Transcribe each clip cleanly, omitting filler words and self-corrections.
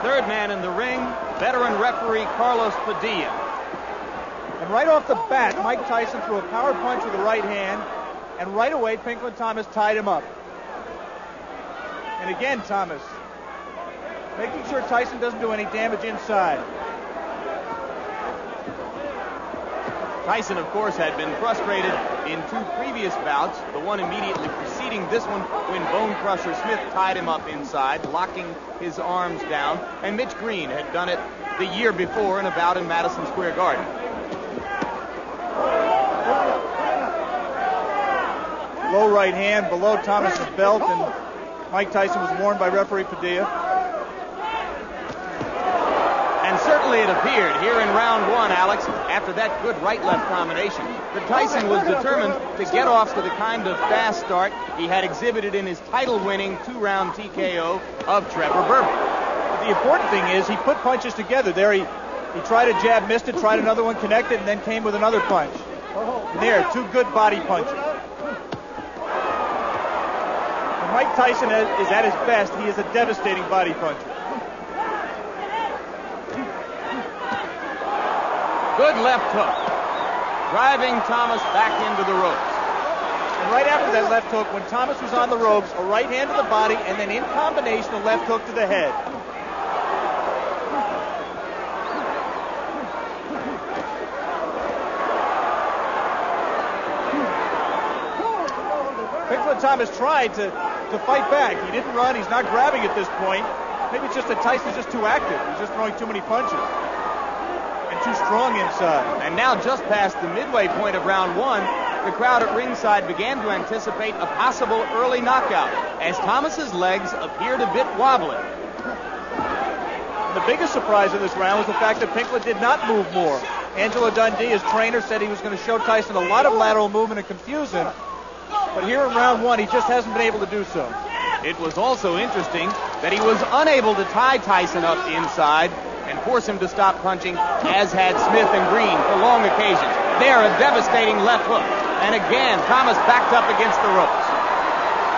third man in the ring, veteran referee Carlos Padilla. And right off the bat, Mike Tyson threw a power punch with the right hand, and right away, Pinklon Thomas tied him up. And again, Thomas, making sure Tyson doesn't do any damage inside. Tyson, of course, had been frustrated in two previous bouts, the one immediately preceding this one when Bone Crusher Smith tied him up inside, locking his arms down, and Mitch Green had done it the year before in a bout in Madison Square Garden. Low right hand below Thomas's belt, and Mike Tyson was warned by referee Padilla. And certainly it appeared here in round one, Alex, after that good right-left combination, that Tyson was determined to get off to the kind of fast start he had exhibited in his title-winning two-round TKO of Trevor Berbick. But the important thing is he put punches together. There he tried a jab, missed it, tried another one, connected, and then came with another punch. And there, two good body punches. When Mike Tyson is at his best, he is a devastating body puncher. Good left hook, driving Thomas back into the ropes. And right after that left hook, when Thomas was on the ropes, a right hand to the body, and then in combination, a left hook to the head. Pinklon Thomas tried to fight back. He didn't run. He's not grabbing at this point. Maybe it's just that Tyson's just too active. He's just throwing too many punches. Too strong inside. And now just past the midway point of round one, the crowd at ringside began to anticipate a possible early knockout as Thomas's legs appeared a bit wobbly. The biggest surprise in this round was the fact that Pinklon did not move more. Angelo Dundee, his trainer, said he was going to show Tyson a lot of lateral movement and confuse him. But here in round one, he just hasn't been able to do so. It was also interesting that he was unable to tie Tyson up inside and force him to stop punching, as had Smith and Green for long occasions. There, a devastating left hook. And again, Thomas backed up against the ropes.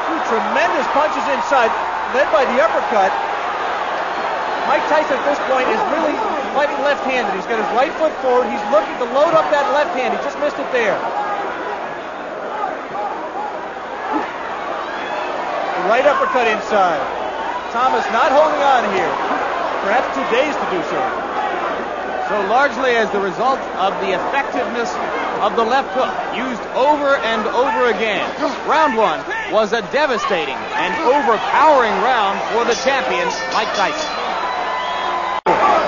Two tremendous punches inside, led by the uppercut. Mike Tyson at this point is really fighting left-handed. He's got his right foot forward. He's looking to load up that left hand. He just missed it there. The right uppercut inside. Thomas not holding on here. Perhaps 2 days to do so. So largely as the result of the effectiveness of the left hook used over and over again. Round one was a devastating and overpowering round for the champion, Mike Tyson.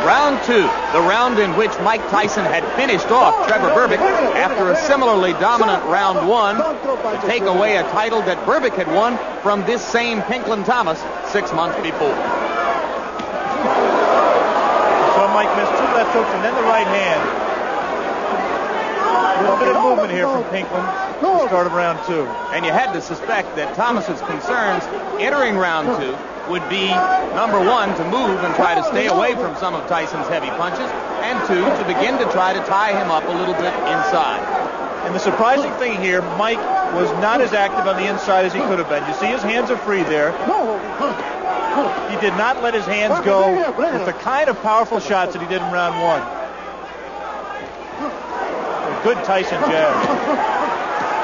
Round two, the round in which Mike Tyson had finished off Trevor Berbick after a similarly dominant round one to take away a title that Berbick had won from this same Pinklon Thomas 6 months before. Mike missed two left hooks and then the right hand. A little bit of movement here from Pinklon at the start of round two. And you had to suspect that Thomas's concerns entering round two would be, number one, to move and try to stay away from some of Tyson's heavy punches, and two, to begin to try to tie him up a little bit inside. And the surprising thing here, Mike was not as active on the inside as he could have been. You see his hands are free there. He did not let his hands go with the kind of powerful shots that he did in round one. A good Tyson jab.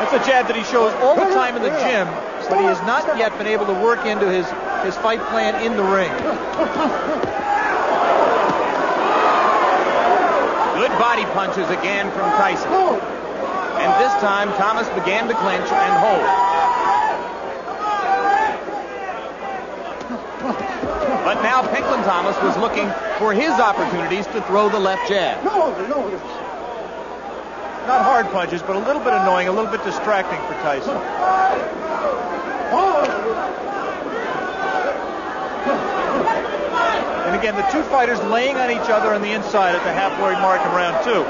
That's a jab that he shows all the time in the gym, but he has not yet been able to work into his fight plan in the ring. Good body punches again from Tyson. And this time, Thomas began to clinch and hold. But now Pinklon Thomas was looking for his opportunities to throw the left jab. Not hard punches, but a little bit annoying, a little bit distracting for Tyson. And again, the two fighters laying on each other on the inside at the halfway mark in round two.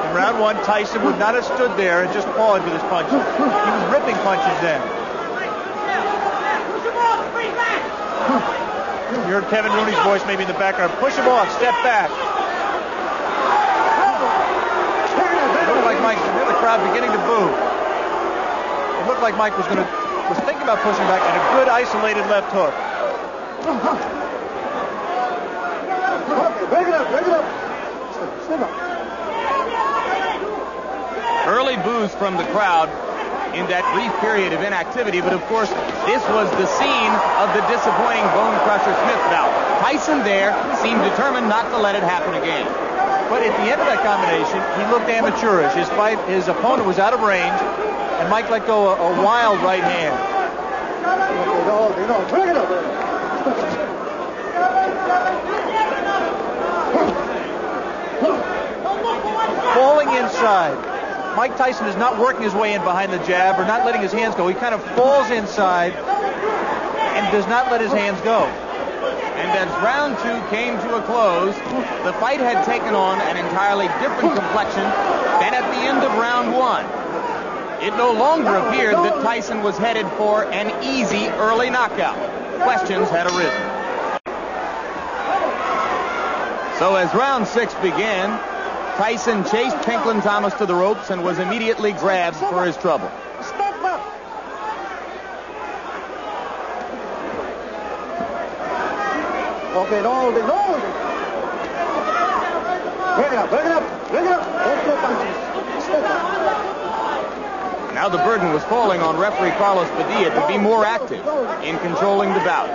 In round one, Tyson would not have stood there and just pawed with his punches. He was ripping punches then. You heard Kevin Rooney's voice maybe in the background. Push him off, step back. It looked like Mike, the crowd beginning to boo. It looked like Mike was thinking about pushing back, and a good isolated left hook. Break it up, break it up. Step up. Early boos from the crowd in that brief period of inactivity, but of course, this was the scene of the disappointing Bone Crusher Smith bout. Tyson there seemed determined not to let it happen again. But at the end of that combination, he looked amateurish. His opponent was out of range, and Mike let go a wild right hand. Break it up. Falling inside. Mike Tyson is not working his way in behind the jab or not letting his hands go. He kind of falls inside and does not let his hands go. And as round 2 came to a close, the fight had taken on an entirely different complexion than at the end of round 1. It no longer appeared that Tyson was headed for an easy early knockout. Questions had arisen. So as round 6 began, Tyson chased Pinklon Thomas to the ropes and was immediately grabbed for his trouble. Step up. Okay, no. Break it up, break it up, break it up. Don't throw punches. Step up. Now the burden was falling on referee Carlos Padilla to be more active in controlling the bout.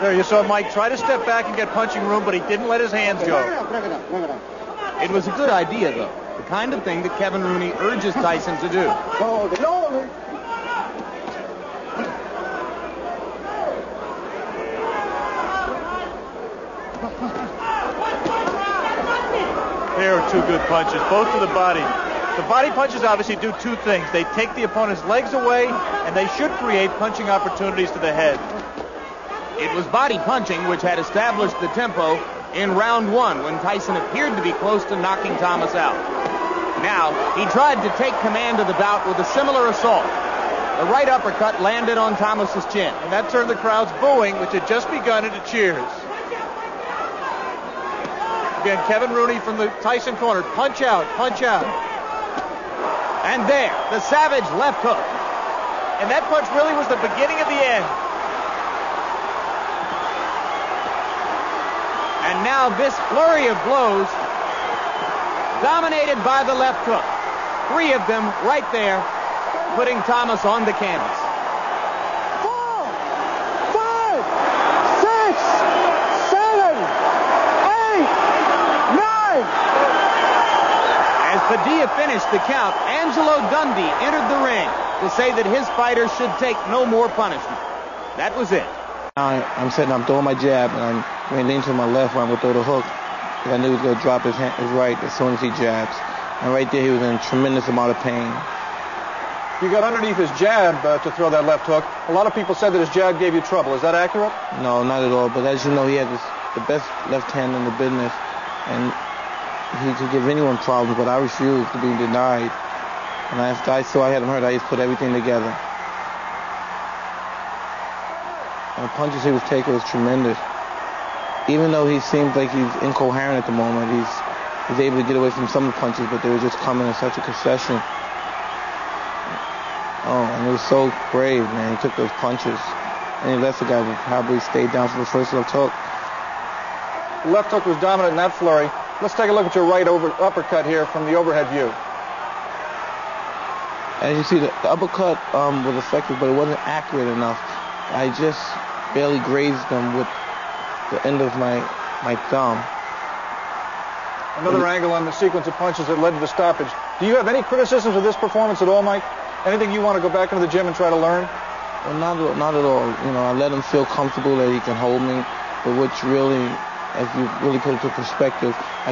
There you saw Mike try to step back and get punching room, but he didn't let his hands go. Break it up. It was a good idea, though. The kind of thing that Kevin Rooney urges Tyson to do. There are 2 good punches, both to the body. The body punches obviously do 2 things. They take the opponent's legs away, and they should create punching opportunities to the head. It was body punching which had established the tempo in round 1 when Tyson appeared to be close to knocking Thomas out. Now, he tried to take command of the bout with a similar assault. The right uppercut landed on Thomas's chin. And that turned the crowd's booing, which had just begun, into cheers. Again, Kevin Rooney from the Tyson corner. Punch out, punch out. And there, the savage left hook. And that punch really was the beginning of the end. And now this flurry of blows dominated by the left hook. 3 of them right there, putting Thomas on the canvas. 4, 5, 6, 7, 8, 9. As Padilla finished the count, Angelo Dundee entered the ring to say that his fighter should take no more punishment. That was it. I'm sitting, I'm throwing my jab, and I'm going to lean to my left when I'm going to throw the hook. Because I knew he was going to drop his right as soon as he jabs. And right there, he was in a tremendous amount of pain. You got underneath his jab to throw that left hook. A lot of people said that his jab gave you trouble. Is that accurate? No, not at all. But as you know, he had the best left hand in the business. And he could give anyone problems, but I refused to be denied. And after I saw I had him hurt, I just put everything together. And the punches he was taking was tremendous. Even though he seems like he's incoherent at the moment, he's able to get away from some of the punches, but they were just coming in such a concession. Oh, and it was so brave, man. He took those punches. Any lesser guy would probably stay down for the first left hook. Left hook was dominant in that flurry. Let's take a look at your right uppercut here from the overhead view. As you see, the uppercut was effective, but it wasn't accurate enough. I just barely grazed him with the end of my thumb. Another angle on the sequence of punches that led to the stoppage. Do you have any criticisms of this performance at all, Mike? Anything you want to go back into the gym and try to learn? Well, not at all. You know, I let him feel comfortable that he can hold me. But which really, if you really put it into perspective,